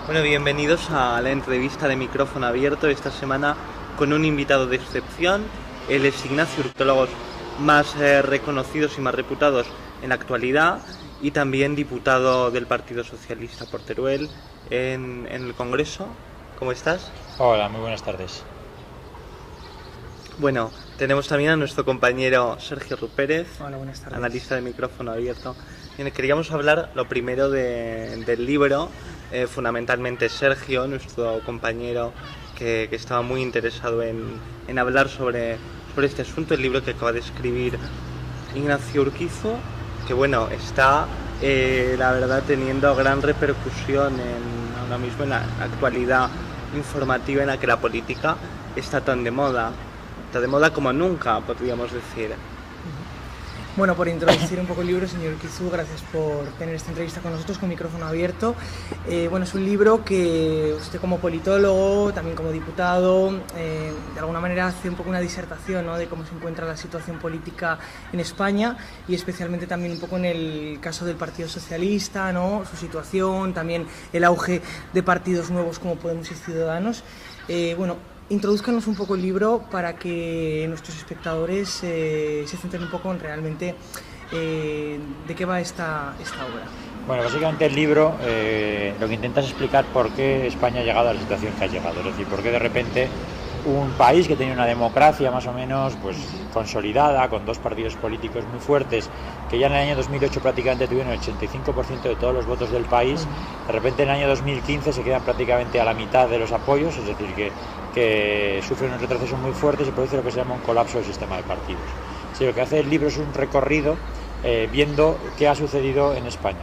Bueno, bienvenidos a la entrevista de Micrófono Abierto esta semana con un invitado de excepción. Él es Ignacio, urtólogos más reconocidos y más reputados en la actualidad y también diputado del Partido Socialista por Teruel en el Congreso. ¿Cómo estás? Hola, muy buenas tardes. Bueno, tenemos también a nuestro compañero Sergio Rupérez. Hola, buenas tardes. Analista de Micrófono Abierto. Bien, queríamos hablar lo primero del libro. Fundamentalmente Sergio, nuestro compañero que estaba muy interesado en hablar sobre este asunto, el libro que acaba de escribir Ignacio Urquizu, que bueno, está la verdad teniendo gran repercusión ahora mismo en la actualidad informativa en la que la política está tan de moda como nunca, podríamos decir. Bueno, por introducir un poco el libro, señor Urquizu, gracias por tener esta entrevista con nosotros, con Micrófono Abierto. Bueno, es un libro que usted como politólogo, también como diputado, de alguna manera hace un poco una disertación, ¿no?, de cómo se encuentra la situación política en España y especialmente también un poco en el caso del Partido Socialista, ¿no?, su situación, también el auge de partidos nuevos como Podemos y Ciudadanos. Bueno, introduzcanos un poco el libro para que nuestros espectadores se centren un poco en realmente de qué va esta obra. Bueno, básicamente el libro lo que intenta es explicar por qué España ha llegado a la situación que ha llegado, es decir, por qué de repente un país que tenía una democracia más o menos pues consolidada, con dos partidos políticos muy fuertes, que ya en el año 2008 prácticamente tuvieron el 85% de todos los votos del país, de repente en el año 2015 se quedan prácticamente a la mitad de los apoyos, es decir, que sufren un retroceso muy fuerte y se produce lo que se llama un colapso del sistema de partidos. Sí, lo que hace el libro es un recorrido viendo qué ha sucedido en España.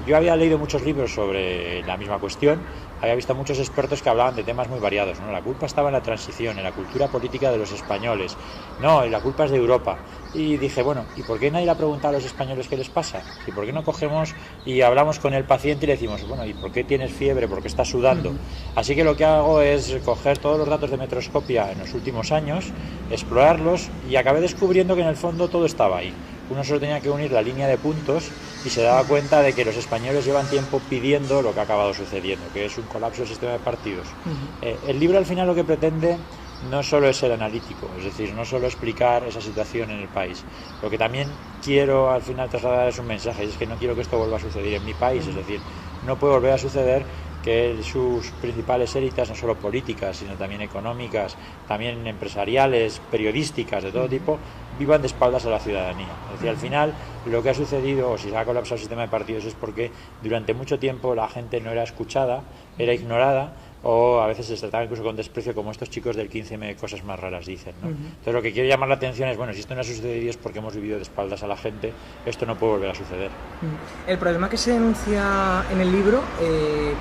Yo había leído muchos libros sobre la misma cuestión, había visto a muchos expertos que hablaban de temas muy variados, ¿no? La culpa estaba en la transición, en la cultura política de los españoles, no, y la culpa es de Europa. Y dije, bueno, ¿y por qué nadie le ha preguntado a los españoles qué les pasa? ¿Y por qué no cogemos y hablamos con el paciente y le decimos, bueno, ¿y por qué tienes fiebre? ¿Por qué estás sudando? Así que lo que hago es coger todos los datos de metroscopia en los últimos años, explorarlos y acabé descubriendo que en el fondo todo estaba ahí. Uno solo tenía que unir la línea de puntos y se daba cuenta de que los españoles llevan tiempo pidiendo lo que ha acabado sucediendo, que es un colapso del sistema de partidos. El libro al final lo que pretende no solo es ser analítico, es decir, no solo explicar esa situación en el país. Lo que también quiero al final trasladar es un mensaje, y es que no quiero que esto vuelva a suceder en mi país, es decir, no puede volver a suceder que sus principales élites, no solo políticas, sino también económicas, también empresariales, periodísticas, de todo tipo, vivan de espaldas a la ciudadanía. Es decir, al final, lo que ha sucedido, o si se ha colapsado el sistema de partidos, es porque durante mucho tiempo la gente no era escuchada, era ignorada, o a veces se trataba incluso con desprecio, como estos chicos del 15M, cosas más raras dicen, ¿no? Entonces lo que quiero llamar la atención es, bueno, si esto no ha sucedido es porque hemos vivido de espaldas a la gente, esto no puede volver a suceder. El problema que se denuncia en el libro,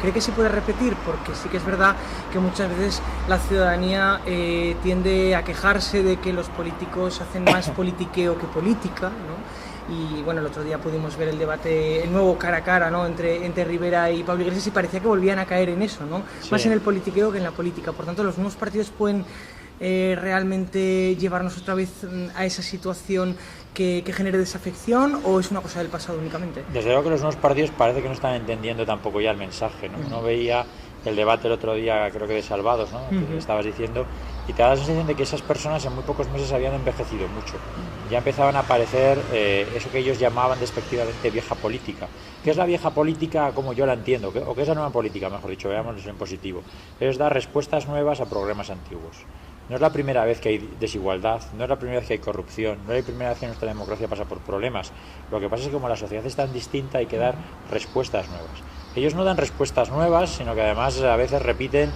¿cree que se puede repetir? Porque sí que es verdad que muchas veces la ciudadanía tiende a quejarse de que los políticos hacen más politiqueo que política, ¿no? Y bueno, el otro día pudimos ver el debate, el nuevo cara a cara, ¿no?, entre Rivera y Pablo Iglesias, y parecía que volvían a caer en eso, ¿no? Sí. Más en el politiqueo que en la política. Por tanto, los nuevos partidos pueden realmente llevarnos otra vez a esa situación que genere desafección, ¿o es una cosa del pasado únicamente? Desde luego que los nuevos partidos parece que no están entendiendo tampoco ya el mensaje, ¿no? Uno veía el debate el otro día, creo que de Salvados, ¿no?, que estabas diciendo, y te da la sensación de que esas personas en muy pocos meses habían envejecido mucho. Ya empezaban a aparecer eso que ellos llamaban despectivamente vieja política. ¿Qué es la vieja política como yo la entiendo? ¿O qué es la nueva política, mejor dicho? Veámoslo en positivo. Es dar respuestas nuevas a problemas antiguos. No es la primera vez que hay desigualdad, no es la primera vez que hay corrupción, no es la primera vez que nuestra democracia pasa por problemas. Lo que pasa es que como la sociedad es tan distinta hay que dar respuestas nuevas. Ellos no dan respuestas nuevas, sino que además a veces repiten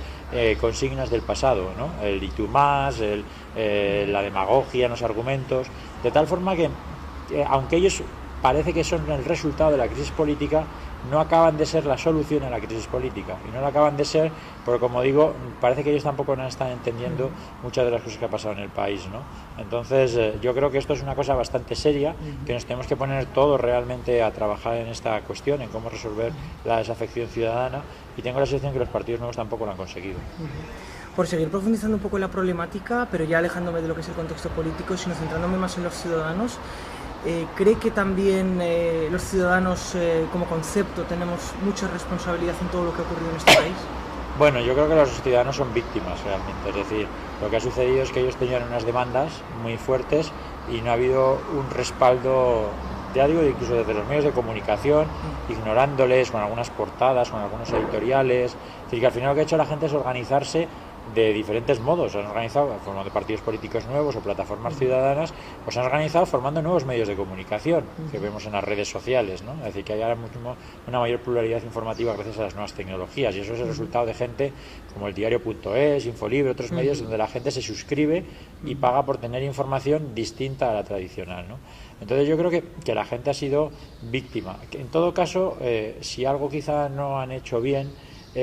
consignas del pasado, ¿no? El y tú más, la demagogia en los argumentos, de tal forma que aunque ellos parece que son el resultado de la crisis política, no acaban de ser la solución a la crisis política, y no lo acaban de ser porque, como digo, parece que ellos tampoco no están entendiendo muchas de las cosas que ha pasado en el país, ¿no? Entonces yo creo que esto es una cosa bastante seria, que nos tenemos que poner todos realmente a trabajar en esta cuestión, en cómo resolver la desafección ciudadana, y tengo la sensación que los partidos nuevos tampoco lo han conseguido. Por seguir profundizando un poco en la problemática, pero ya alejándome de lo que es el contexto político, sino centrándome más en los ciudadanos, ¿cree que también los ciudadanos como concepto tenemos mucha responsabilidad en todo lo que ha ocurrido en este país? Bueno, yo creo que los ciudadanos son víctimas realmente, es decir, lo que ha sucedido es que ellos tenían unas demandas muy fuertes y no ha habido un respaldo, ya digo, incluso desde los medios de comunicación, ignorándoles con algunas portadas, con algunos editoriales. Es decir, que al final lo que ha hecho la gente es organizarse de diferentes modos. Se han organizado formando partidos políticos nuevos o plataformas ciudadanas, pues se han organizado formando nuevos medios de comunicación que vemos en las redes sociales, ¿no? Es decir, que hay ahora mismo una mayor pluralidad informativa gracias a las nuevas tecnologías, y eso es el resultado de gente como el diario.es, Infolibre, otros medios donde la gente se suscribe y paga por tener información distinta a la tradicional, ¿no? Entonces yo creo que la gente ha sido víctima. En todo caso, si algo quizá no han hecho bien,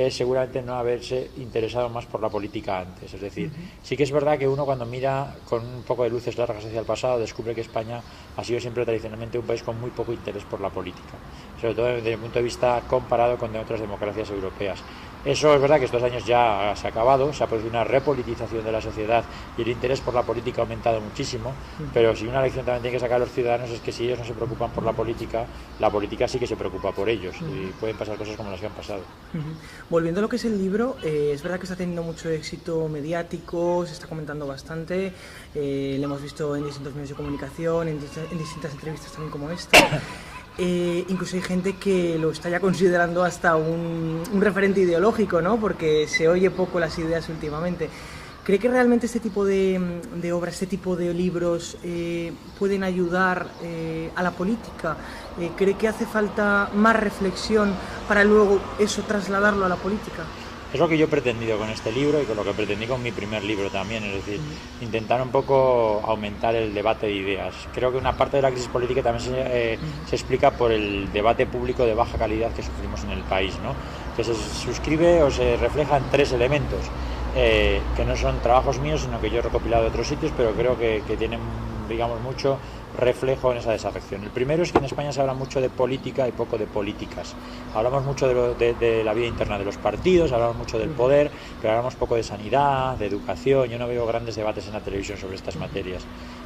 seguramente no haberse interesado más por la política antes. Es decir, sí que es verdad que uno cuando mira con un poco de luces largas hacia el pasado descubre que España ha sido siempre tradicionalmente un país con muy poco interés por la política, sobre todo desde el punto de vista comparado con de otras democracias europeas. Eso es verdad que estos años ya se ha acabado, se ha producido una repolitización de la sociedad y el interés por la política ha aumentado muchísimo, pero si una lección también tiene que sacar a los ciudadanos es que si ellos no se preocupan por la política sí que se preocupa por ellos y pueden pasar cosas como las que han pasado. Volviendo a lo que es el libro, es verdad que está teniendo mucho éxito mediático, se está comentando bastante, lo hemos visto en distintos medios de comunicación, en distintas entrevistas también como esta. Incluso hay gente que lo está ya considerando hasta un referente ideológico, ¿no? Porque se oye poco las ideas últimamente. ¿Cree que realmente este tipo de obras, este tipo de libros pueden ayudar a la política? ¿Cree que hace falta más reflexión para luego eso trasladarlo a la política? Es lo que yo he pretendido con este libro y con lo que pretendí con mi primer libro también, es decir, intentar un poco aumentar el debate de ideas. Creo que una parte de la crisis política también se explica por el debate público de baja calidad que sufrimos en el país, ¿no? Que se suscribe o se refleja en tres elementos, que no son trabajos míos, sino que yo he recopilado de otros sitios, pero creo que tienen, digamos, mucho reflejo en esa desafección. El primero es que en España se habla mucho de política y poco de políticas. Hablamos mucho de la vida interna de los partidos, hablamos mucho del poder, pero hablamos poco de sanidad, de educación. Yo no veo grandes debates en la televisión sobre estas materias.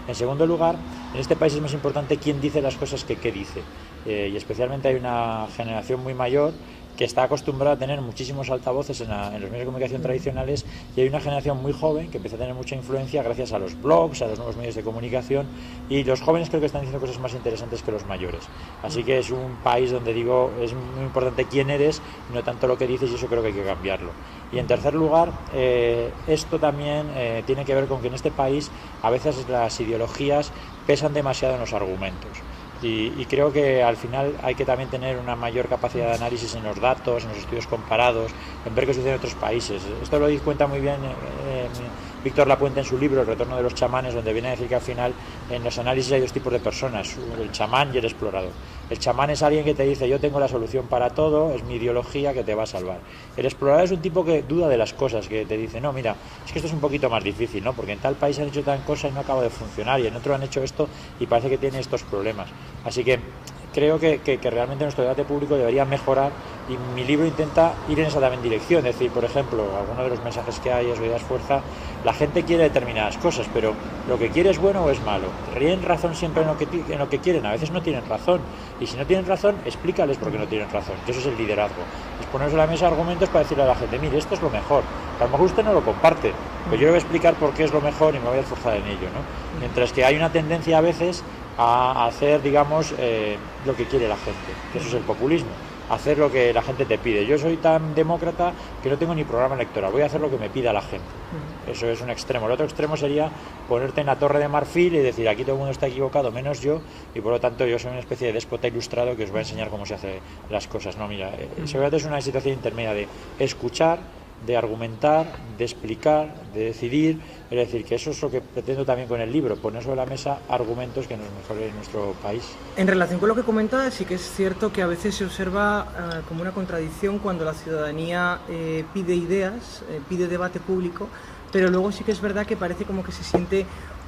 En segundo lugar, en este país es más importante quién dice las cosas que qué dice. Y especialmente hay una generación muy mayor que está acostumbrada a tener muchísimos altavoces en los medios de comunicación tradicionales, y hay una generación muy joven que empieza a tener mucha influencia gracias a los blogs, a los nuevos medios de comunicación, y los jóvenes creo que están diciendo cosas más interesantes que los mayores. Así que es un país donde digo, es muy importante quién eres y no tanto lo que dices, y eso creo que hay que cambiarlo. Y en tercer lugar, esto también tiene que ver con que en este país a veces las ideologías pesan demasiado en los argumentos. Y creo que al final hay que también tener una mayor capacidad de análisis en los datos, en los estudios comparados, en ver qué sucede en otros países. Esto lo cuenta muy bien Víctor Lapuente en su libro El retorno de los chamanes, donde viene a decir que al final en los análisis hay dos tipos de personas, el chamán y el explorador. El chamán es alguien que te dice yo tengo la solución para todo, es mi ideología que te va a salvar. El explorador es un tipo que duda de las cosas, que te dice no, mira, es que esto es un poquito más difícil, ¿no? Porque en tal país han hecho tal cosa y no acaba de funcionar, y en otro han hecho esto y parece que tiene estos problemas. Así que creo que realmente nuestro debate público debería mejorar, y mi libro intenta ir en esa también dirección. Es decir, por ejemplo, alguno de los mensajes que hay es Oídas Fuerza, la gente quiere determinadas cosas, pero ¿lo que quiere es bueno o es malo? ¿Tienen razón siempre en lo que quieren? A veces no tienen razón, y si no tienen razón, explícales por qué no tienen razón, que eso es el liderazgo. Es poner sobre la mesa argumentos para decirle a la gente, mire, esto es lo mejor, a lo mejor usted no lo comparte, pero yo le voy a explicar por qué es lo mejor y me voy a esforzar en ello, ¿no? Mientras que hay una tendencia a veces a hacer, digamos, lo que quiere la gente, que eso es el populismo, hacer lo que la gente te pide. Yo soy tan demócrata que no tengo ni programa electoral, voy a hacer lo que me pida la gente. Eso es un extremo. El otro extremo sería ponerte en la Torre de Marfil y decir aquí todo el mundo está equivocado menos yo, y por lo tanto yo soy una especie de déspota ilustrado que os voy a enseñar cómo se hacen las cosas. No, mira, seguramente es una situación intermedia de escuchar, de argumentar, de explicar, de decidir. Es decir, que eso es lo que pretendo también con el libro, poner sobre la mesa argumentos que nos mejoren nuestro país. En relación con lo que comenta, sí que es cierto que a veces se observa como una contradicción cuando la ciudadanía pide ideas, pide debate público, pero luego sí que es verdad que parece como que se siente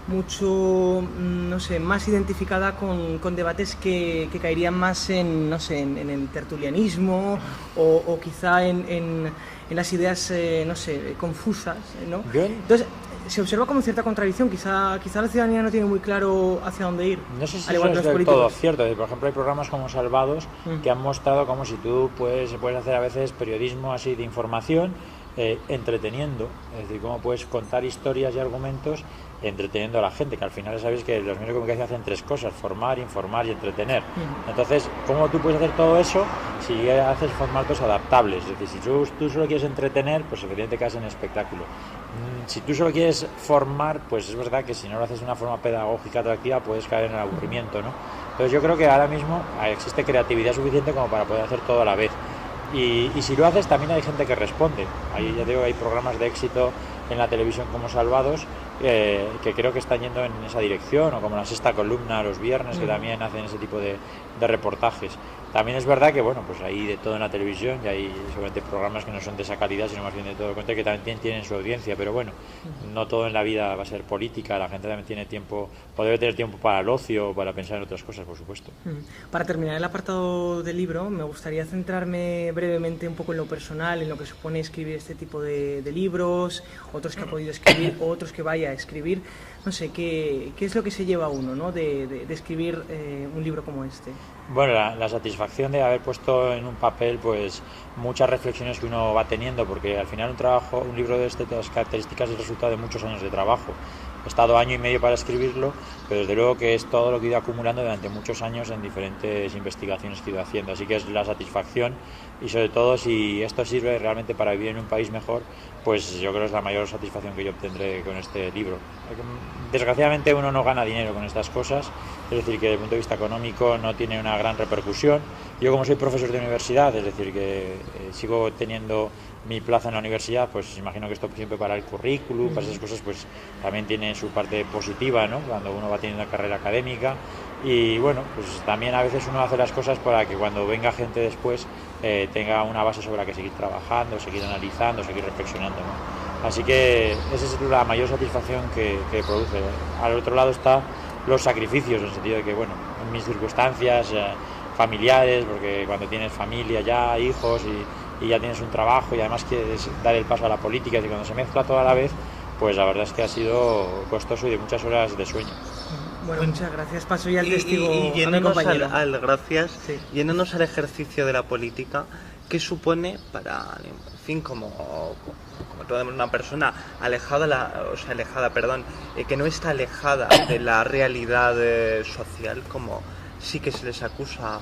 mucho, no sé, más identificada con debates que caerían más en, no sé, en el tertulianismo o quizá en las ideas, no sé, confusas, ¿no? Bien. Entonces, se observa como cierta contradicción, quizá la ciudadanía no tiene muy claro hacia dónde ir. No sé si al eso igual que es los del políticos. todo cierto. Por ejemplo, hay programas como Salvados que han mostrado como si tú puedes hacer a veces periodismo así de información entreteniendo, es decir, cómo puedes contar historias y argumentos entreteniendo a la gente, que al final sabéis que los medios de comunicación hacen tres cosas: formar, informar y entretener. Entonces, ¿cómo tú puedes hacer todo eso si haces formatos adaptables? Es decir, si tú solo quieres entretener, pues efectivamente caes en espectáculo. Si tú solo quieres formar, pues es verdad que si no lo haces de una forma pedagógica atractiva puedes caer en el aburrimiento, ¿no? Entonces yo creo que ahora mismo existe creatividad suficiente como para poder hacer todo a la vez. Y si lo haces, también hay gente que responde. Ahí ya digo, hay programas de éxito en la televisión como Salvados que creo que están yendo en esa dirección, o como La Sexta Columna los viernes, que también hacen ese tipo de reportajes. También es verdad que, bueno, pues hay de todo en la televisión y hay seguramente programas que no son de esa calidad, sino más bien de todo el contenido, que también tienen su audiencia, pero bueno, no todo en la vida va a ser política, la gente también tiene tiempo, o debe tener tiempo para el ocio, para pensar en otras cosas, por supuesto. Para terminar el apartado del libro, me gustaría centrarme brevemente un poco en lo personal, en lo que supone escribir este tipo de libros, otros que ha podido escribir, o otros que vaya a escribir. No sé, ¿qué es lo que se lleva uno, ¿no?, de escribir un libro como este? Bueno, la satisfacción de haber puesto en un papel pues muchas reflexiones que uno va teniendo, porque al final un libro de estas características es el resultado de muchos años de trabajo. He estado 1 año y medio para escribirlo, pero desde luego que es todo lo que he ido acumulando durante muchos años en diferentes investigaciones que he ido haciendo. Así que es la satisfacción, y sobre todo si esto sirve realmente para vivir en un país mejor, pues yo creo que es la mayor satisfacción que yo obtendré con este libro. Desgraciadamente uno no gana dinero con estas cosas, es decir, que desde el punto de vista económico no tiene una gran repercusión. Yo, como soy profesor de universidad, es decir, que sigo teniendo mi plaza en la universidad, pues imagino que esto siempre para el currículum, para esas cosas, pues también tiene su parte positiva, ¿no?, cuando uno va teniendo una carrera académica. Y bueno, pues también a veces uno hace las cosas para que cuando venga gente después tenga una base sobre la que seguir trabajando, seguir analizando, seguir reflexionando, ¿no? Así que esa es la mayor satisfacción que produce. Al otro lado está los sacrificios, en el sentido de que, bueno, en mis circunstancias familiares, porque cuando tienes familia ya, hijos y ya tienes un trabajo y además quieres dar el paso a la política, y cuando se mezcla todo a la vez, pues la verdad es que ha sido costoso y de muchas horas de sueño. Bueno, muchas gracias. Paso ya al testigo y a mi yéndonos compañero. gracias, Sí. yéndonos al ejercicio de la política, ¿qué supone para, en fin, como toda una persona que no está alejada de la realidad social, como sí que se les acusa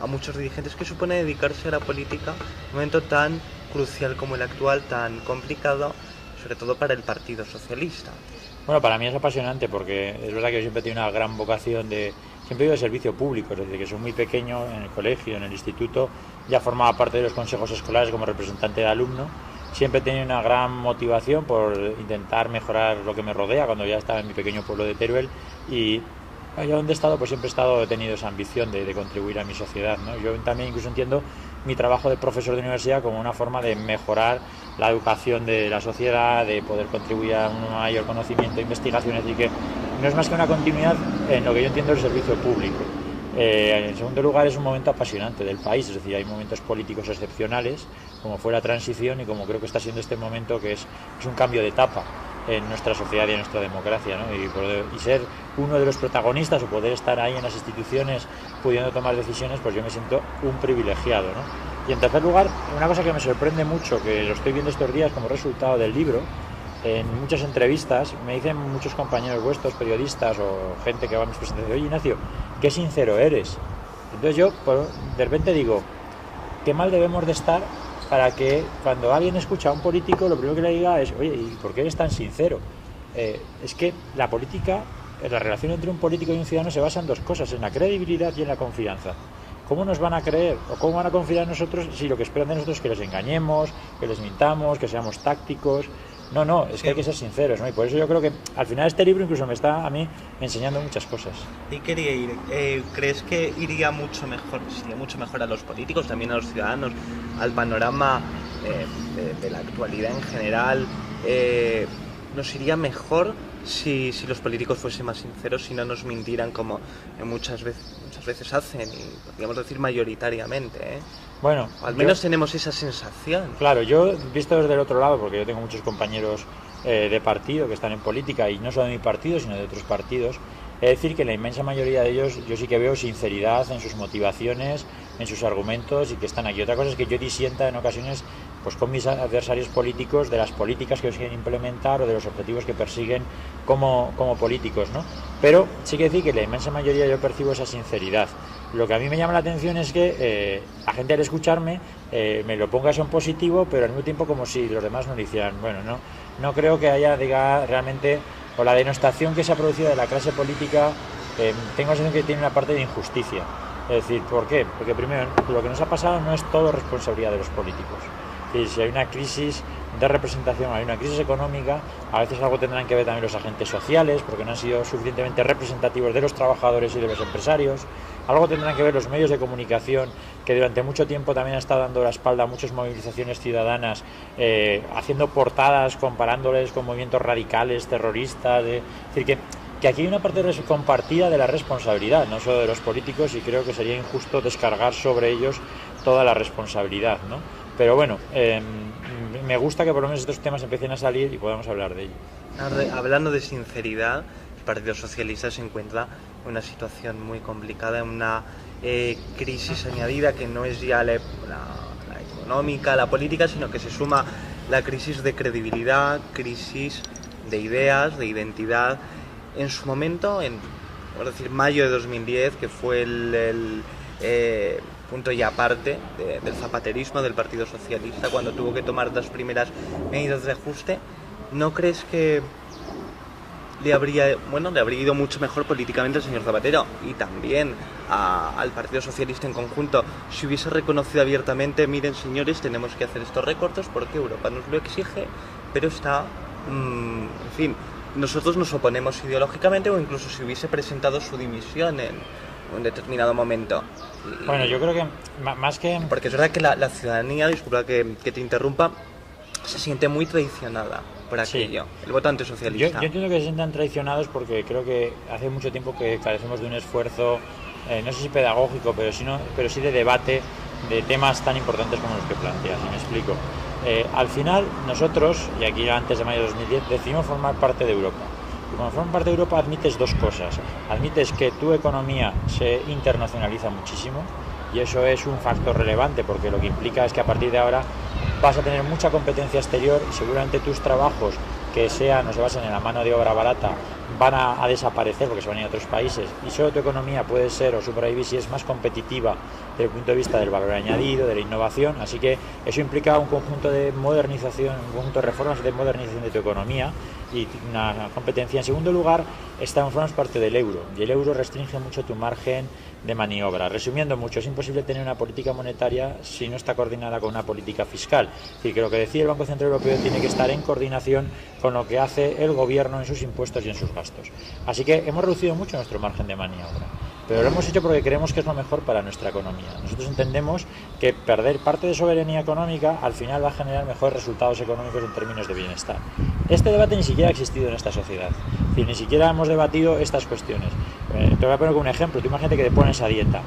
a muchos dirigentes, qué supone dedicarse a la política en un momento tan crucial como el actual, tan complicado, sobre todo para el Partido Socialista? Bueno, para mí es apasionante, porque es verdad que yo siempre he tenido una gran vocación siempre he ido de servicio público, es decir, que soy muy pequeño, en el colegio, en el instituto, ya formaba parte de los consejos escolares como representante de alumno. Siempre he tenido una gran motivación por intentar mejorar lo que me rodea cuando ya estaba en mi pequeño pueblo de Teruel, y allá donde he estado, pues siempre he tenido esa ambición de contribuir a mi sociedad, ¿no? Yo también incluso entiendo mi trabajo de profesor de universidad como una forma de mejorar la educación de la sociedad, de poder contribuir a un mayor conocimiento e investigación, así que no es más que una continuidad en lo que yo entiendo del servicio público. En segundo lugar, es un momento apasionante del país, es decir, hay momentos políticos excepcionales, como fue la transición y como creo que está siendo este momento, que es un cambio de etapa en nuestra sociedad y en nuestra democracia, ¿no? Y ser uno de los protagonistas, o poder estar ahí en las instituciones pudiendo tomar decisiones, pues yo me siento un privilegiado, ¿no? Y en tercer lugar, una cosa que me sorprende mucho, que lo estoy viendo estos días como resultado del libro, en muchas entrevistas me dicen muchos compañeros vuestros, periodistas o gente que va a mis presentaciones: oye, Ignacio, qué sincero eres. Entonces yo de repente digo, qué mal debemos de estar para que cuando alguien escucha a un político, lo primero que le diga es: oye, ¿y por qué eres tan sincero? Es que la política, la relación entre un político y un ciudadano se basa en dos cosas: en la credibilidad y en la confianza. ¿Cómo nos van a creer o cómo van a confiar en nosotros si lo que esperan de nosotros es que les engañemos, que les mintamos, que seamos tácticos? No, es que hay que ser sinceros, ¿no? Y por eso yo creo que al final este libro incluso me está a mí enseñando muchas cosas. Y quería ir, ¿crees que iría mucho mejor a los políticos, también a los ciudadanos, al panorama de la actualidad en general? ¿Nos iría mejor si los políticos fuesen más sinceros, si no nos mintieran como muchas veces hacen, y podríamos decir mayoritariamente, Bueno, o al menos tenemos esa sensación. Claro, yo visto desde el otro lado, porque yo tengo muchos compañeros de partido que están en política, y no solo de mi partido, sino de otros partidos, es decir, que la inmensa mayoría de ellos yo sí que veo sinceridad en sus motivaciones, en sus argumentos, y que están aquí. Otra cosa es que yo disienta en ocasiones pues con mis adversarios políticos de las políticas que quieren implementar o de los objetivos que persiguen como políticos, ¿no? Pero sí que decir que la inmensa mayoría yo percibo esa sinceridad. Lo que a mí me llama la atención es que la gente al escucharme me lo ponga eso en positivo, pero al mismo tiempo como si los demás no lo hicieran. Bueno, no creo que haya, diga, realmente, o la denostación que se ha producido de la clase política, tengo la sensación que tiene una parte de injusticia. Es decir, ¿por qué? Porque primero, lo que nos ha pasado no es todo responsabilidad de los políticos. Es decir, si hay una crisis de representación, hay una crisis económica, a veces algo tendrán que ver también los agentes sociales, porque no han sido suficientemente representativos de los trabajadores y de los empresarios. Algo tendrán que ver los medios de comunicación, que durante mucho tiempo también han estado dando la espalda a muchas movilizaciones ciudadanas, haciendo portadas, comparándoles con movimientos radicales, terroristas. Es decir, que aquí hay una parte compartida de la responsabilidad, no solo de los políticos, y creo que sería injusto descargar sobre ellos toda la responsabilidad, ¿no? Pero bueno, me gusta que por lo menos estos temas empiecen a salir y podamos hablar de ello. Hablando de sinceridad, el Partido Socialista se encuentra en una situación muy complicada, en una crisis añadida que no es ya la económica, la política, sino que se suma la crisis de credibilidad, crisis de ideas, de identidad. En su momento, por decir, mayo de 2010, que fue el punto y aparte del zapaterismo del Partido Socialista, cuando tuvo que tomar las primeras medidas de ajuste, ¿no crees que le habría ido mucho mejor políticamente al señor Zapatero y también al Partido Socialista en conjunto si hubiese reconocido abiertamente: miren, señores, tenemos que hacer estos recortes porque Europa nos lo exige, pero en fin, nosotros nos oponemos ideológicamente, o incluso si hubiese presentado su dimisión en un determinado momento? Bueno, yo creo que más que... Porque es verdad que la ciudadanía, disculpa que te interrumpa, se siente muy traicionada por aquello, sí. El votante socialista. Yo entiendo que se sientan traicionados porque creo que hace mucho tiempo que carecemos de un esfuerzo, no sé si pedagógico, pero sí de debate de temas tan importantes como los que planteas, y me explico. Al final, nosotros, y aquí antes de mayo de 2010, decidimos formar parte de Europa. Y cuando formas parte de Europa admites dos cosas. Admites que tu economía se internacionaliza muchísimo, y eso es un factor relevante, porque lo que implica es que a partir de ahora vas a tener mucha competencia exterior y seguramente tus trabajos que no se basen en la mano de obra barata van a desaparecer porque se van a ir a otros países, y solo tu economía puede ser o sobrevivir si es más competitiva desde el punto de vista del valor añadido, de la innovación. Así que eso implica un conjunto de modernización, un conjunto de reformas de modernización de tu economía y una competencia. En segundo lugar, formamos parte del euro, y el euro restringe mucho tu margen de maniobra. Resumiendo mucho, es imposible tener una política monetaria si no está coordinada con una política fiscal. Es decir, que lo que decide el Banco Central Europeo tiene que estar en coordinación con lo que hace el gobierno en sus impuestos y en sus gastos. Así que hemos reducido mucho nuestro margen de maniobra, pero lo hemos hecho porque creemos que es lo mejor para nuestra economía. Nosotros entendemos que perder parte de soberanía económica al final va a generar mejores resultados económicos en términos de bienestar. Este debate ni siquiera ha existido en esta sociedad, es decir, ni siquiera hemos debatido estas cuestiones. Te voy a poner como un ejemplo. Tú imagínate que te pones a dieta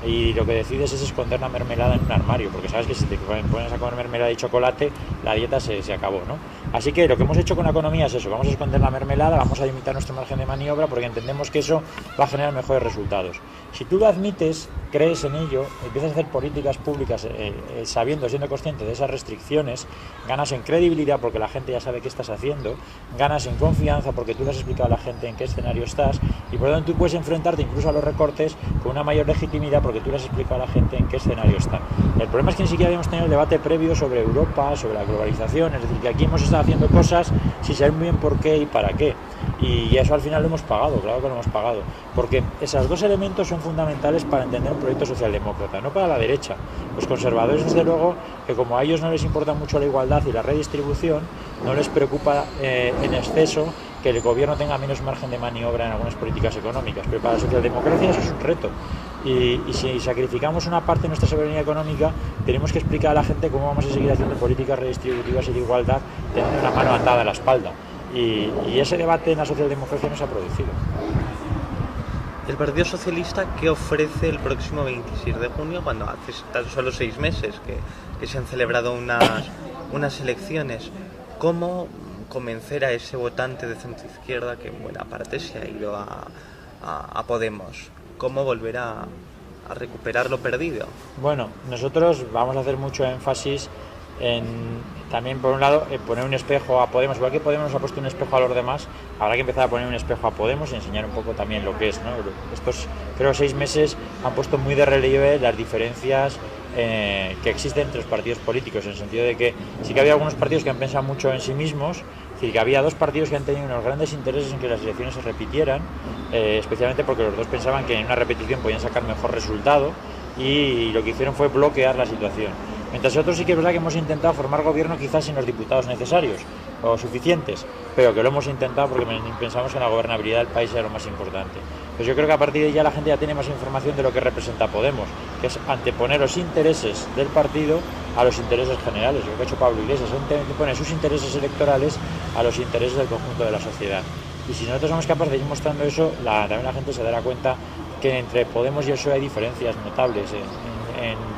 y lo que decides es esconder la mermelada en un armario, porque sabes que si te pones a comer mermelada y chocolate, la dieta se acabó, ¿no? Así que lo que hemos hecho con la economía es eso: vamos a esconder la mermelada, vamos a limitar nuestro margen de maniobra porque entendemos que eso va a generar mejores resultados. Si tú lo admites, crees en ello, empiezas a hacer políticas públicas siendo consciente de esas restricciones, ganas en credibilidad porque la gente ya sabe qué estás haciendo, ganas en confianza porque tú le has explicado a la gente en qué escenario estás, y por lo tanto tú puedes enfrentarte incluso a los recortes con una mayor legitimidad porque tú le has explicado a la gente en qué escenario está. El problema es que ni siquiera habíamos tenido el debate previo sobre Europa, sobre la globalización, es decir, que aquí hemos estado haciendo cosas sin saber muy bien por qué y para qué. Y eso al final lo hemos pagado, claro que lo hemos pagado, porque esos dos elementos son fundamentales para entender un proyecto socialdemócrata, no para la derecha. Los conservadores, desde luego, que como a ellos no les importa mucho la igualdad y la redistribución, no les preocupa en exceso que el gobierno tenga menos margen de maniobra en algunas políticas económicas, pero para la socialdemocracia eso es un reto. Y si sacrificamos una parte de nuestra soberanía económica, tenemos que explicar a la gente cómo vamos a seguir haciendo políticas redistributivas y de igualdad teniendo una mano atada a la espalda. Y ese debate en la socialdemocracia no se ha producido. ¿El Partido Socialista qué ofrece el próximo 26 de junio, cuando hace tan solo 6 meses que se han celebrado unas elecciones? ¿Cómo convencer a ese votante de centro izquierda que en buena parte se ha ido a Podemos? ¿Cómo volver a recuperar lo perdido? Bueno, nosotros vamos a hacer mucho énfasis en también, por un lado, poner un espejo a Podemos. Igual que Podemos nos ha puesto un espejo a los demás, habrá que empezar a poner un espejo a Podemos y enseñar un poco también lo que es, ¿no? Estos, creo, 6 meses han puesto muy de relieve las diferencias que existen entre los partidos políticos, en el sentido de que sí que había algunos partidos que han pensado mucho en sí mismos, es decir, que había 2 partidos que han tenido unos grandes intereses en que las elecciones se repitieran, especialmente porque los 2 pensaban que en una repetición podían sacar mejor resultado, y lo que hicieron fue bloquear la situación. Mientras otros sí que es verdad que hemos intentado formar gobierno quizás sin los diputados necesarios o suficientes, pero que lo hemos intentado porque pensamos que la gobernabilidad del país era lo más importante. Pues yo creo que a partir de ya la gente ya tiene más información de lo que representa Podemos, que es anteponer los intereses del partido a los intereses generales. Lo que ha hecho Pablo Iglesias, antepone sus intereses electorales a los intereses del conjunto de la sociedad. Y si nosotros somos capaces de ir mostrando eso, también la gente se dará cuenta que entre Podemos y el PSOE hay diferencias notables,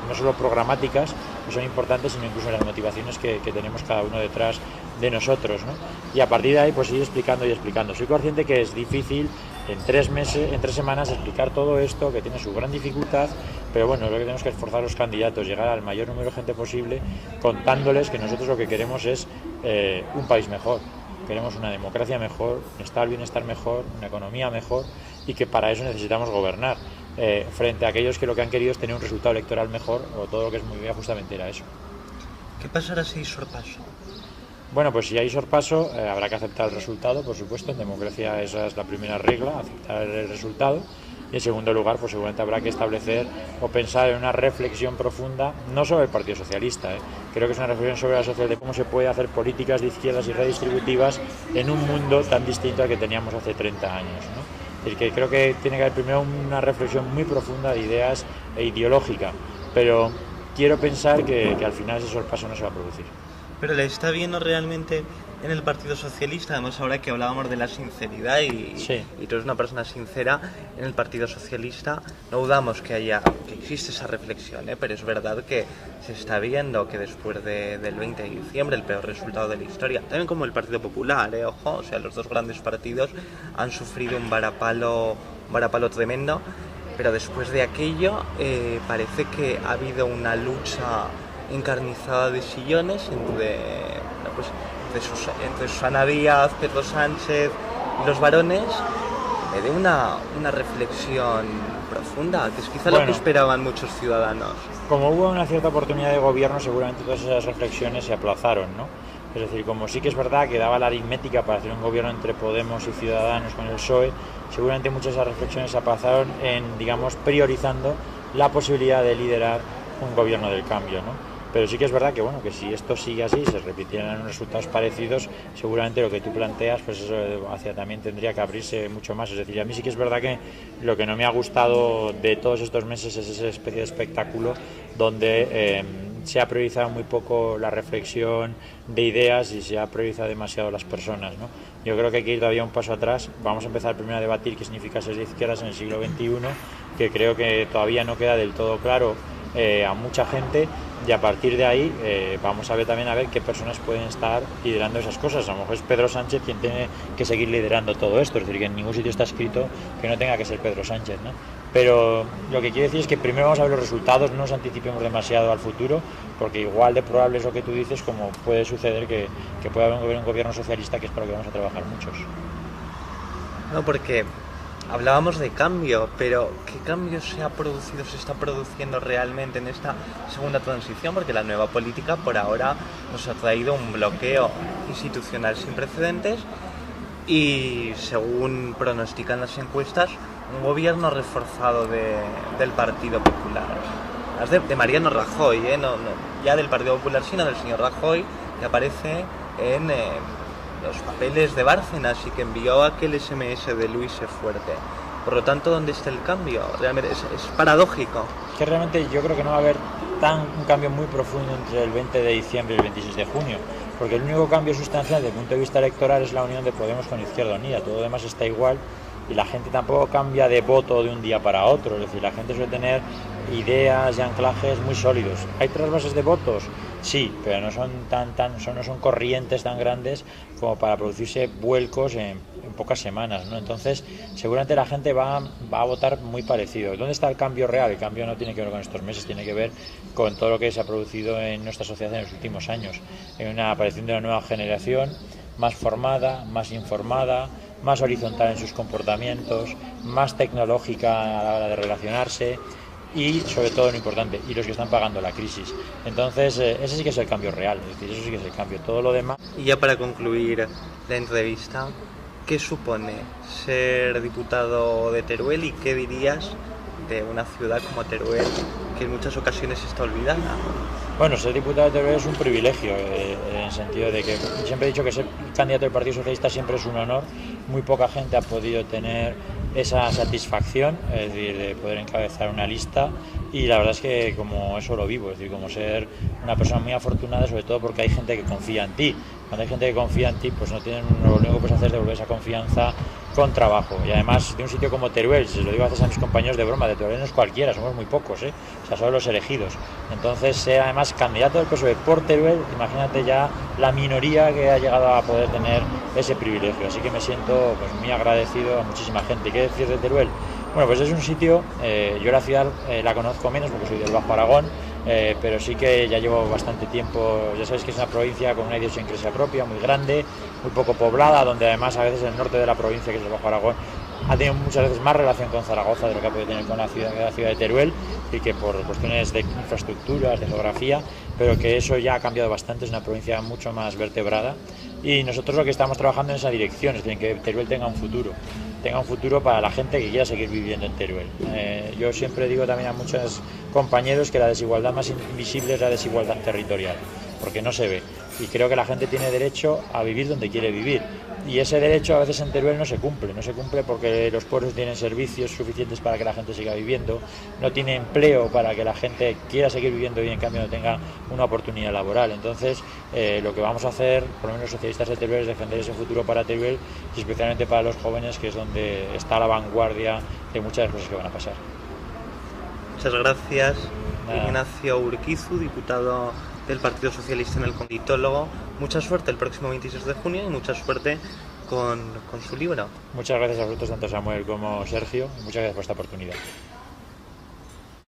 no solo programáticas, que son importantes, sino incluso en las motivaciones que tenemos cada uno detrás de nosotros, ¿no? Y a partir de ahí pues ir explicando y explicando. Soy consciente que es difícil en 3 semanas explicar todo esto, que tiene su gran dificultad, pero bueno, lo que tenemos que esforzar a los candidatos, llegar al mayor número de gente posible, contándoles que nosotros lo que queremos es un país mejor. Queremos una democracia mejor, un bienestar mejor, una economía mejor, y que para eso necesitamos gobernar, frente a aquellos que lo que han querido es tener un resultado electoral mejor, o todo lo que es muy bien justamente era eso. ¿Qué pasará si hay sorpaso? Bueno, pues si hay sorpaso, habrá que aceptar el resultado, por supuesto. En democracia esa es la primera regla, aceptar el resultado. Y en segundo lugar, pues seguramente habrá que establecer o pensar en una reflexión profunda, no sobre el Partido Socialista, creo que es una reflexión sobre la sociedad, de cómo se puede hacer políticas de izquierdas y redistributivas en un mundo tan distinto al que teníamos hace 30 años, ¿no? Es decir, que creo que tiene que haber primero una reflexión muy profunda de ideas e ideológica, pero quiero pensar que al final ese sorpaso no se va a producir. Pero le está viendo realmente en el Partido Socialista, además ahora que hablábamos de la sinceridad y tú eres una persona sincera, en el Partido Socialista no dudamos que existe esa reflexión, pero es verdad que se está viendo que después del 20 de diciembre, el peor resultado de la historia, también como el Partido Popular, ojo, o sea, los 2 grandes partidos han sufrido un varapalo tremendo, pero después de aquello parece que ha habido una lucha encarnizada de sillones entre Susana Díaz, Pedro Sánchez y los varones, de una reflexión profunda, que es quizá lo que esperaban muchos ciudadanos. Como hubo una cierta oportunidad de gobierno, seguramente todas esas reflexiones se aplazaron, ¿no? Es decir, como sí que es verdad que daba la aritmética para hacer un gobierno entre Podemos y Ciudadanos con el PSOE, seguramente muchas de esas reflexiones se aplazaron priorizando la posibilidad de liderar un gobierno del cambio, ¿no? Pero sí que es verdad que si esto sigue así, se repitieran resultados parecidos, seguramente lo que tú planteas, pues eso también tendría que abrirse mucho más. Es decir, a mí sí que es verdad que lo que no me ha gustado de todos estos meses es esa especie de espectáculo donde se ha priorizado muy poco la reflexión de ideas y se ha priorizado demasiado las personas, ¿no? Yo creo que hay que ir todavía un paso atrás. Vamos a empezar primero a debatir qué significa ser de izquierdas en el siglo XXI, que creo que todavía no queda del todo claro a mucha gente, y a partir de ahí vamos a ver qué personas pueden estar liderando esas cosas. A lo mejor es Pedro Sánchez quien tiene que seguir liderando todo esto, es decir, que en ningún sitio está escrito que no tenga que ser Pedro Sánchez, ¿no? Pero lo que quiero decir es que primero vamos a ver los resultados, no nos anticipemos demasiado al futuro, porque igual de probable es lo que tú dices, como puede suceder que pueda haber un gobierno socialista, que es para lo que vamos a trabajar muchos. No, porque hablábamos de cambio, pero ¿qué cambio se está produciendo realmente en esta segunda transición? Porque la nueva política por ahora nos ha traído un bloqueo institucional sin precedentes y, según pronostican las encuestas, un gobierno reforzado del Partido Popular. De Mariano Rajoy, no ya del Partido Popular, sino del señor Rajoy, que aparece en los papeles de Bárcenas y que envió aquel SMS de Luis E. Fuerte. Por lo tanto, ¿dónde está el cambio? Realmente es paradójico. Es que realmente yo creo que no va a haber un cambio muy profundo entre el 20 de diciembre y el 26 de junio, porque el único cambio sustancial desde el punto de vista electoral es la unión de Podemos con Izquierda Unida. Todo lo demás está igual y la gente tampoco cambia de voto de un día para otro. Es decir, la gente suele tener ideas y anclajes muy sólidos. ¿Hay trasvases de votos? Sí, pero no son no son corrientes tan grandes como para producirse vuelcos en pocas semanas, ¿no? Entonces, seguramente la gente va a votar muy parecido. ¿Dónde está el cambio real? El cambio no tiene que ver con estos meses, tiene que ver con todo lo que se ha producido en nuestra sociedad en los últimos años, en una aparición de una nueva generación más formada, más informada, más horizontal en sus comportamientos, más tecnológica a la hora de relacionarse y, sobre todo, lo importante, y los que están pagando la crisis. Entonces, ese sí que es el cambio real, es decir, eso sí que es el cambio. Todo lo demás... Y ya para concluir la entrevista, ¿qué supone ser diputado de Teruel y qué dirías de una ciudad como Teruel que en muchas ocasiones está olvidada? Bueno, ser diputado de Teruel es un privilegio, en el sentido de que siempre he dicho que ser candidato del Partido Socialista siempre es un honor. Muy poca gente ha podido tener esa satisfacción, es decir, de poder encabezar una lista, y la verdad es que como eso lo vivo, es decir, como ser una persona muy afortunada, sobre todo porque hay gente que confía en ti. Cuando hay gente que confía en ti, pues no tienen, lo único que puedes hacer es devolver esa confianza con trabajo. Y además de un sitio como Teruel, se lo digo a veces a mis compañeros de broma, de Teruel no es cualquiera, somos muy pocos, o sea, solo los elegidos. Entonces, ser además candidato del PSOE por Teruel, imagínate ya la minoría que ha llegado a poder tener ese privilegio. Así que me siento pues muy agradecido a muchísima gente. ¿Qué decir de Teruel? Bueno, pues es un sitio, yo la ciudad la conozco menos porque soy del Bajo Aragón, pero sí que ya llevo bastante tiempo. Ya sabéis que es una provincia con una idiosincrasia propia, muy grande, muy poco poblada, donde además a veces el norte de la provincia, que es el Bajo Aragón, ha tenido muchas veces más relación con Zaragoza de lo que ha podido tener con la ciudad de Teruel, y que por cuestiones de infraestructuras, de geografía, pero que eso ya ha cambiado bastante, es una provincia mucho más vertebrada, y nosotros lo que estamos trabajando en esa dirección, es decir, que Teruel tenga un futuro para la gente que quiera seguir viviendo en Teruel. Yo siempre digo también a muchos compañeros que la desigualdad más invisible es la desigualdad territorial, porque no se ve, y creo que la gente tiene derecho a vivir donde quiere vivir, y ese derecho a veces en Teruel no se cumple porque los pueblos tienen servicios suficientes para que la gente siga viviendo, no tiene empleo para que la gente quiera seguir viviendo y en cambio no tenga una oportunidad laboral. Entonces, lo que vamos a hacer, por lo menos los socialistas de Teruel, es defender ese futuro para Teruel y especialmente para los jóvenes, que es donde está la vanguardia de muchas de las cosas que van a pasar. Muchas gracias, Ignacio Urquizu, diputado del Partido Socialista en el Politólogo. Mucha suerte el próximo 26 de junio y mucha suerte con su libro. Muchas gracias a vosotros, tanto Samuel como Sergio, y muchas gracias por esta oportunidad.